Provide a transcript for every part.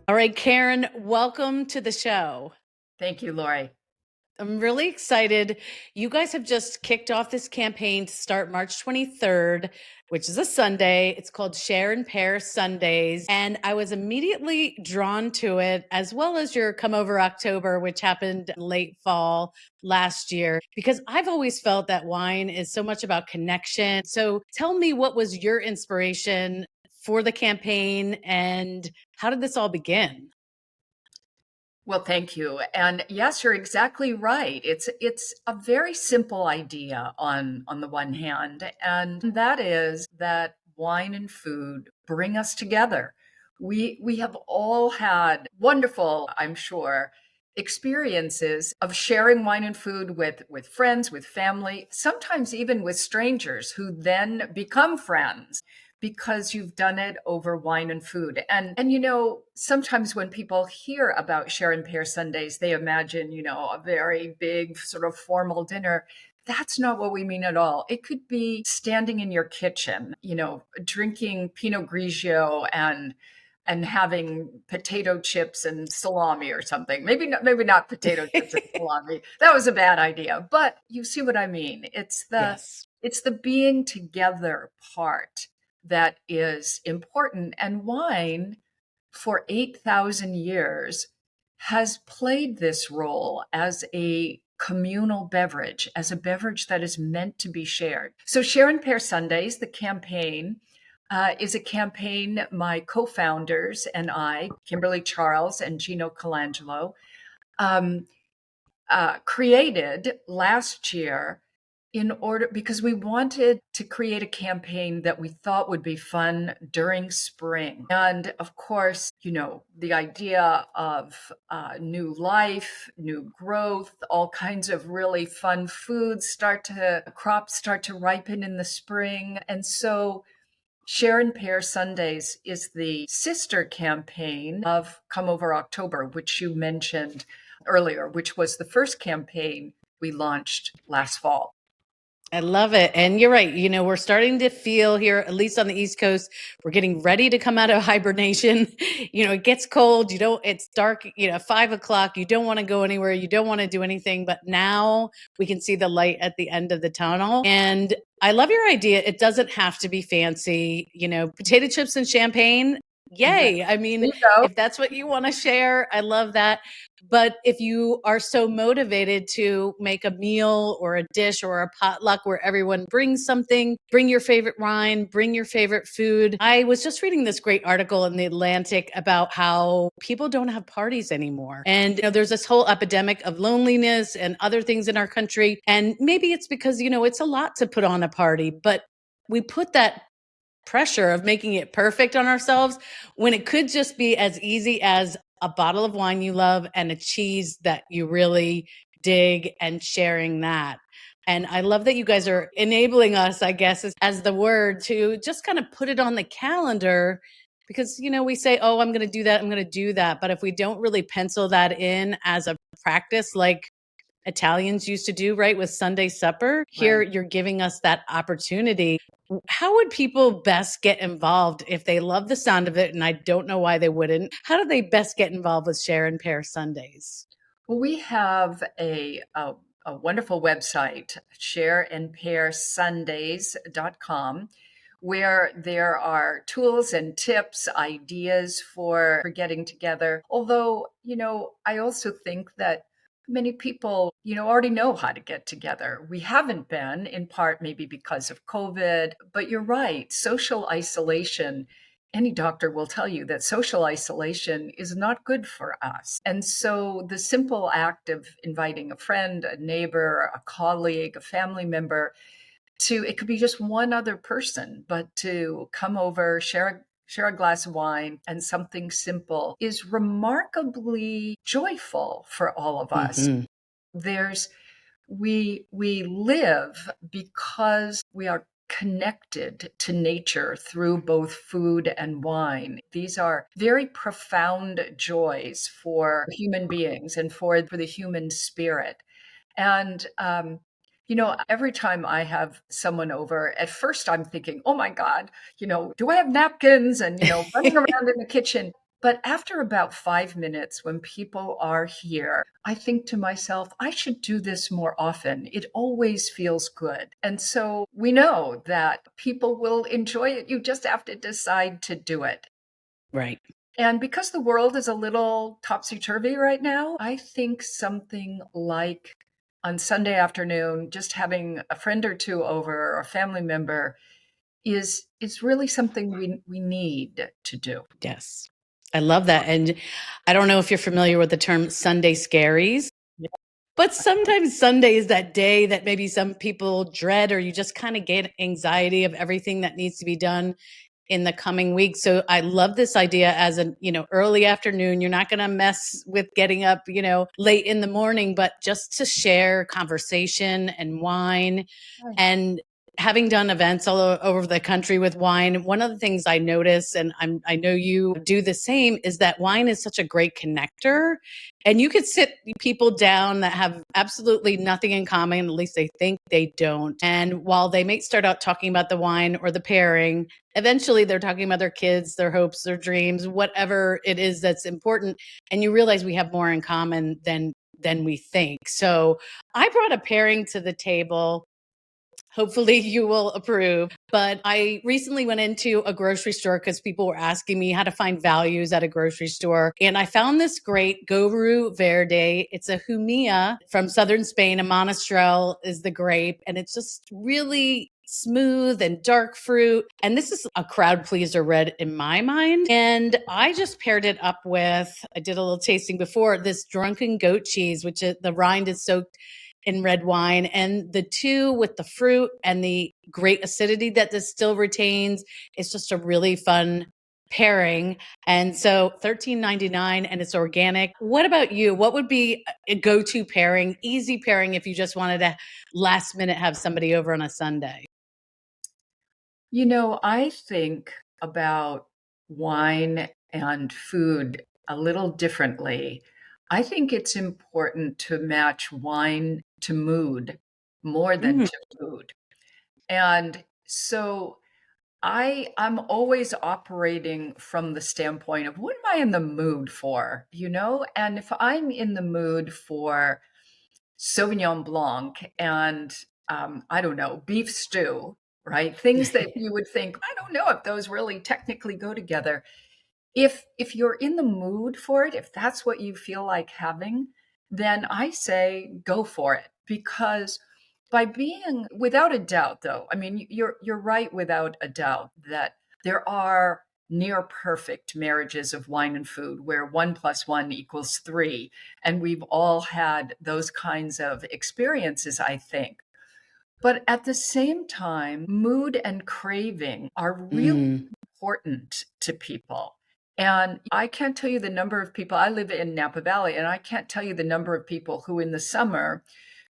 All right, Karen, welcome to the show. Thank you, Laurie. I'm really excited. You guys have just kicked off this campaign to start March 23rd, which is a Sunday. It's called Share and Pair Sundays. And I was immediately drawn to it, as well as your Come Over October, which happened late fall last year, because I've always felt that wine is so much about connection. So tell me, what was your inspiration for the campaign and how did this all begin? Well, thank you. And yes, you're exactly right. It's a very simple idea on the one hand, and that is that wine and food bring us together. We have all had wonderful, I'm sure, experiences of sharing wine and food with friends, with family, sometimes even with strangers who then become friends because you've done it over wine and food. And sometimes when people hear about Share and Pair Sundays, they imagine, a very big sort of formal dinner. That's not what we mean at all. It could be standing in your kitchen, drinking Pinot Grigio and having potato chips and salami or something. Maybe not potato chips and salami. That was a bad idea. But you see what I mean. Yes. It's the being together part that is important. And wine, for 8,000 years, has played this role as a communal beverage, as a beverage that is meant to be shared. So, Share and Pair Sundays, the campaign, is a campaign my co founders and I, Kimberly Charles and Gino Colangelo, um, created last year in order because we wanted to create a campaign that we thought would be fun during spring. And of course, the idea of new life, new growth, all kinds of really fun foods crops start to ripen in the spring. And so Share and Pair Sundays is the sister campaign of Come Over October, which you mentioned earlier, which was the first campaign we launched last fall. I love it. And you're right. We're starting to feel here, at least on the East Coast, we're getting ready to come out of hibernation. It gets cold. It's dark, 5 o'clock. You don't want to go anywhere. You don't want to do anything. But now we can see the light at the end of the tunnel. And I love your idea. It doesn't have to be fancy, potato chips and champagne. Yay. I There mean, you go. if that's what you want to share, I love that. But if you are so motivated to make a meal or a dish or a potluck where everyone brings something, bring your favorite wine, bring your favorite food. I was just reading this great article in the Atlantic about how people don't have parties anymore. And there's this whole epidemic of loneliness and other things in our country. And maybe it's because, it's a lot to put on a party, but we put that pressure of making it perfect on ourselves when it could just be as easy as a bottle of wine you love and a cheese that you really dig and sharing that. And I love that you guys are enabling us, I guess, as the word to just kind of put it on the calendar because, we say, oh, I'm going to do that. I'm going to do that. But if we don't really pencil that in as a practice, like Italians used to do, right, with Sunday supper, here Right. you're giving us that opportunity. How would people best get involved if they love the sound of it? And I don't know why they wouldn't. How do they best get involved with Share and Pair Sundays? Well, we have a wonderful website, shareandpairsundays.com, where there are tools and tips, ideas for getting together. Although, I also think that many people, already know how to get together. We haven't been, in part maybe because of COVID, but you're right, social isolation. Any doctor will tell you that social isolation is not good for us. And so the simple act of inviting a friend, a neighbor, a colleague, a family member it could be just one other person, but to come over, share a glass of wine and something simple is remarkably joyful for all of us. Mm-hmm. There's we live because we are connected to nature through both food and wine. These are very profound joys for human beings and for the human spirit. And every time I have someone over, at first I'm thinking, oh my God, do I have napkins and, running around in the kitchen. But after about 5 minutes, when people are here, I think to myself, I should do this more often. It always feels good. And so we know that people will enjoy it. You just have to decide to do it. Right. And because the world is a little topsy-turvy right now, I think something like on Sunday afternoon, just having a friend or two over or a family member is really something we need to do. Yes. I love that. And I don't know if you're familiar with the term Sunday scaries, Yeah. but sometimes Sunday is that day that maybe some people dread, or you just kind of get anxiety of everything that needs to be done in the coming weeks. So I love this idea as a, early afternoon. You're not going to mess with getting up, late in the morning, but just to share conversation and wine. Right. And having done events over the country with wine, one of the things I notice, and I know you do the same, is that wine is such a great connector. And you could sit people down that have absolutely nothing in common, at least they think they don't. And while they may start out talking about the wine or the pairing, eventually they're talking about their kids, their hopes, their dreams, whatever it is that's important. And you realize we have more in common than we think. So I brought a pairing to the table. Hopefully you will approve. But I recently went into a grocery store because people were asking me how to find values at a grocery store. And I found this great Goru Verde. It's a Humia from southern Spain. A Monastrell is the grape. And it's just really smooth and dark fruit. And this is a crowd pleaser red in my mind. And I just paired it up with, I did a little tasting before, this drunken goat cheese, which the rind is soaked in red wine, and the two with the fruit and the great acidity that this still retains. It's just a really fun pairing. And so $13.99, and it's organic. What about you? What would be a go-to pairing, easy pairing, if you just wanted to last minute have somebody over on a Sunday? I think about wine and food a little differently. I think it's important to match wine to mood more than Mm, to food. And so I'm always operating from the standpoint of what am I in the mood for, you know? And if I'm in the mood for Sauvignon Blanc and I don't know, beef stew, right? Things that you would think, I don't know if those really technically go together. If you're in the mood for it, if that's what you feel like having, then I say go for it because by being without a doubt though, I mean you're right without a doubt that there are near perfect marriages of wine and food where 1 + 1 = 3 and we've all had those kinds of experiences, I think. But at the same time, mood and craving are really mm, important to people. And I can't tell you the number of people, I live in Napa Valley, and I can't tell you the number of people who in the summer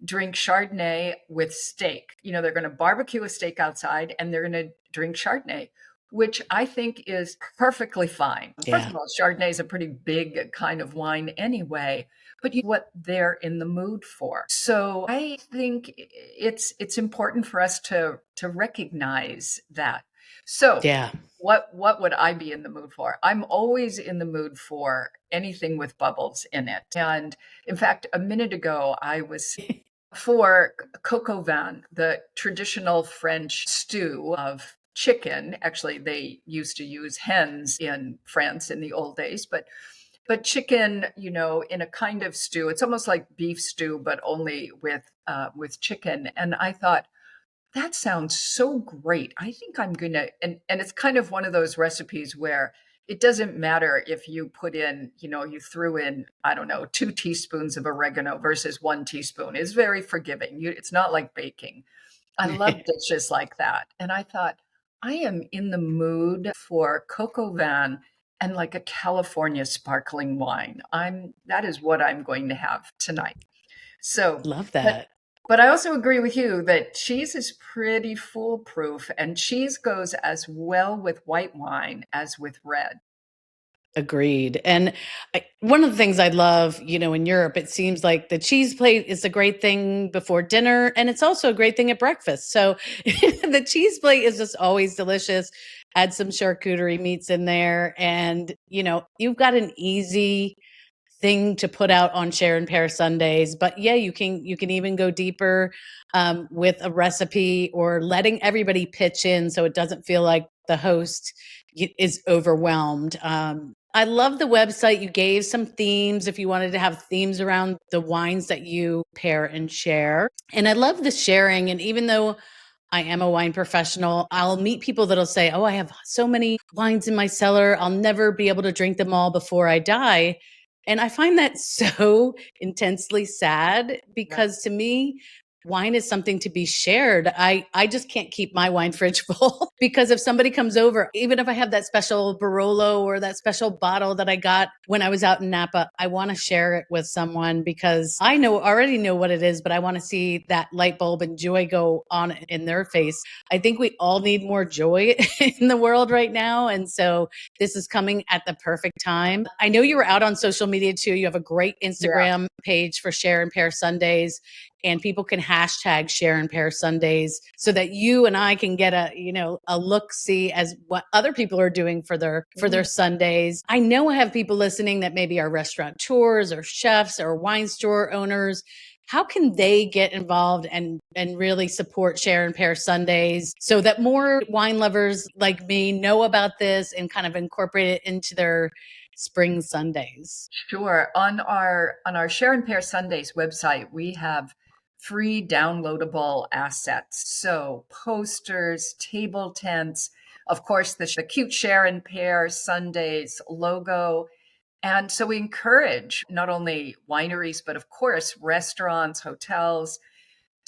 drink Chardonnay with steak. They're going to barbecue a steak outside and they're going to drink Chardonnay, which I think is perfectly fine. First yeah, of all, Chardonnay is a pretty big kind of wine anyway, but what they're in the mood for. So I think it's important for us to recognize that. So yeah. what would I be in the mood for? I'm always in the mood for anything with bubbles in it. And in fact, a minute ago, I was for coq au vin, the traditional French stew of chicken. Actually, they used to use hens in France in the old days, but chicken, in a kind of stew. It's almost like beef stew, but only with chicken. And I thought, that sounds so great. I think I'm gonna, and it's kind of one of those recipes where it doesn't matter if you put in, you threw in, I don't know, 2 teaspoons of oregano versus 1 teaspoon. It's very forgiving. It's not like baking. I love dishes like that. And I thought, I am in the mood for coq au vin and like a California sparkling wine. That is what I'm going to have tonight. So, Love but that. but I also agree with you that cheese is pretty foolproof, and cheese goes as well with white wine as with red. Agreed. And one of the things I love, in Europe, it seems like the cheese plate is a great thing before dinner, and it's also a great thing at breakfast. So the cheese plate is just always delicious. add some charcuterie meats in there, and you've got an easy thing to put out on share and pair Sundays. But yeah, you can even go deeper with a recipe, or letting everybody pitch in so it doesn't feel like the host is overwhelmed. I love the website. You gave some themes if you wanted to have themes around the wines that you pair and share. And I love the sharing. And even though I am a wine professional, I'll meet people that'll say, "Oh, I have so many wines in my cellar. I'll never be able to drink them all before I die." And I find that so intensely sad, Right. because to me, wine is something to be shared. I just can't keep my wine fridge full because if somebody comes over, even if I have that special Barolo or that special bottle that I got when I was out in Napa, I want to share it with someone because I already know what it is, but I want to see that light bulb and joy go on in their face. I think we all need more joy in the world right now. And so this is coming at the perfect time. I know you were out on social media too. You have a great Yeah. Instagram page for Share and Pair Sundays, and people can hashtag Share and Pair Sundays so that you and I can get a look see as what other people are doing for their Mm. Sundays. I know I have people listening that maybe are restaurateurs or chefs or wine store owners. How can they get involved and really support Share and Pair Sundays so that more wine lovers like me know about this and kind of incorporate it into their spring Sundays? Sure. On our Share and Pair Sundays website, we have free downloadable assets. So posters, table tents, of course, the cute Share and Pair Sundays logo. And so we encourage not only wineries, but of course, restaurants, hotels,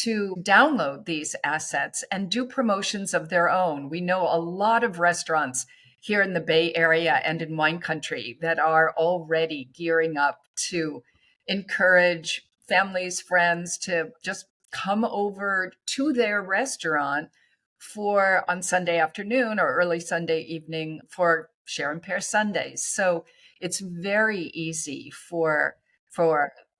to download these assets and do promotions of their own. We know a lot of restaurants here in the Bay Area and in wine country that are already gearing up to encourage families, friends to just come over to their restaurant for on Sunday afternoon or early Sunday evening for Share and Pair Sundays. So it's very easy for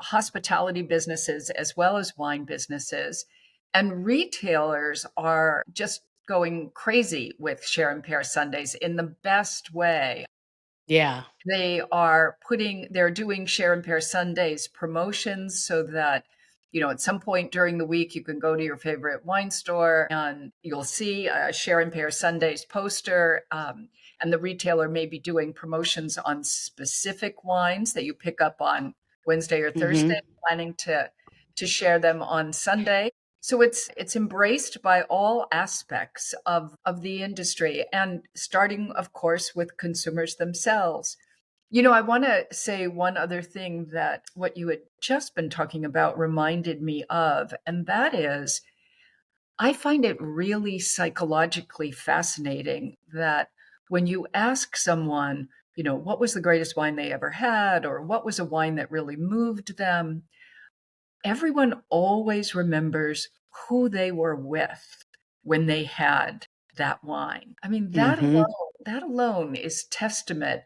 hospitality businesses as well as wine businesses. And retailers are just going crazy with Share and Pair Sundays in the best way. Yeah. They're doing Share and Pair Sundays promotions so that, at some point during the week, you can go to your favorite wine store and you'll see a Share and Pair Sundays poster. And the retailer may be doing promotions on specific wines that you pick up on Wednesday or Thursday, Hmm. planning to share them on Sunday. So it's embraced by all aspects of the industry, and starting, of course, with consumers themselves. I want to say one other thing that what you had just been talking about reminded me of, and that is I find it really psychologically fascinating that when you ask someone, what was the greatest wine they ever had, or what was a wine that really moved them, everyone always remembers who they were with when they had that wine. I mean, Hmm. that alone is testament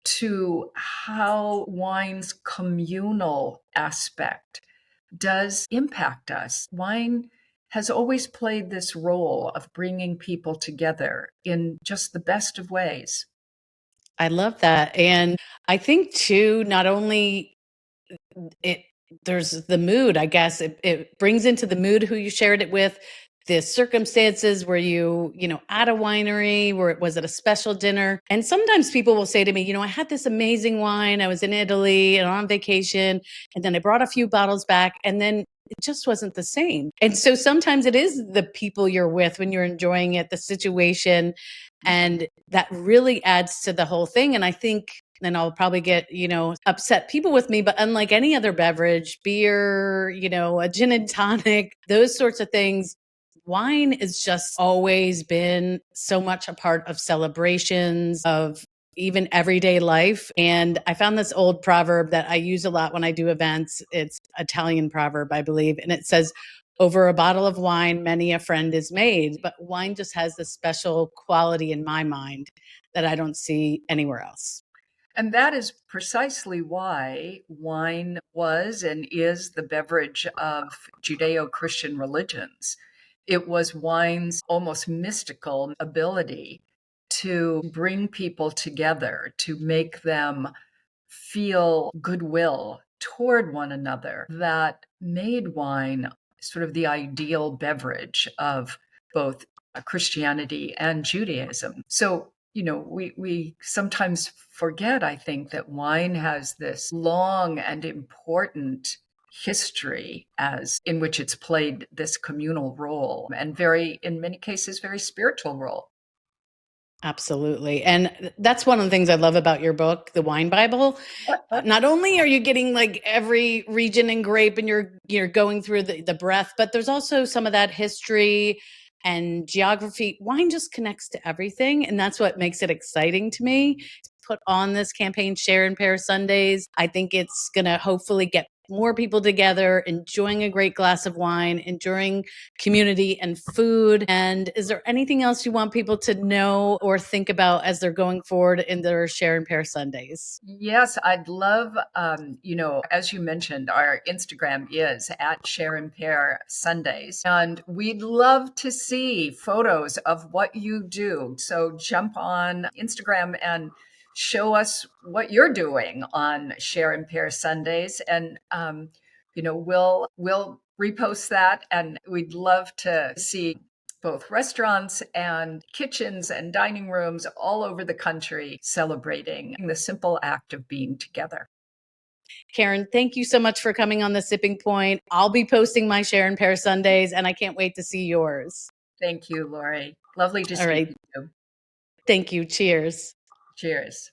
to how wine's communal aspect does impact us. Wine has always played this role of bringing people together in just the best of ways. I love that. And I think too, not only it there's the mood, I guess it brings into the mood who you shared it with, the circumstances where at a winery, where it was at a special dinner. And sometimes people will say to me, I had this amazing wine, I was in Italy and on vacation, and then I brought a few bottles back, and then it just wasn't the same. And so sometimes it is the people you're with when you're enjoying it, the situation, and that really adds to the whole thing. And I think, and I'll probably get, upset people with me, but unlike any other beverage, beer, a gin and tonic, those sorts of things, wine has just always been so much a part of celebrations, of even everyday life. And I found this old proverb that I use a lot when I do events. It's Italian proverb, I believe, and it says, "Over a bottle of wine, many a friend is made." But wine just has this special quality in my mind that I don't see anywhere else. And that is precisely why wine was and is the beverage of Judeo Christian religions. It was wine's almost mystical ability to bring people together, to make them feel goodwill toward one another, that made wine sort of the ideal beverage of both Christianity and Judaism. So, we sometimes forget, I think, that wine has this long and important history as in which it's played this communal role and in many cases, very spiritual role. Absolutely. And that's one of the things I love about your book, The Wine Bible. Not only are you getting like every region and grape and you're going through the breadth, but there's also some of that history and geography. Wine just connects to everything. And that's what makes it exciting to me. Put on this campaign, Share and Pair Sundays. I think it's going to hopefully get more people together, enjoying a great glass of wine, enjoying community and food. And is there anything else you want people to know or think about as they're going forward in their Share and Pair Sundays? Yes, I'd love, as you mentioned, our Instagram is at Share and Pair Sundays. And we'd love to see photos of what you do. So jump on Instagram and show us what you're doing on Share and Pair Sundays. And, we'll repost that. And we'd love to see both restaurants and kitchens and dining rooms all over the country celebrating the simple act of being together. Karen, thank you so much for coming on The Sipping Point. I'll be posting my Share and Pair Sundays, and I can't wait to see yours. Thank you, Laurie. Lovely to All speak right. with you. Thank you. Cheers. Cheers.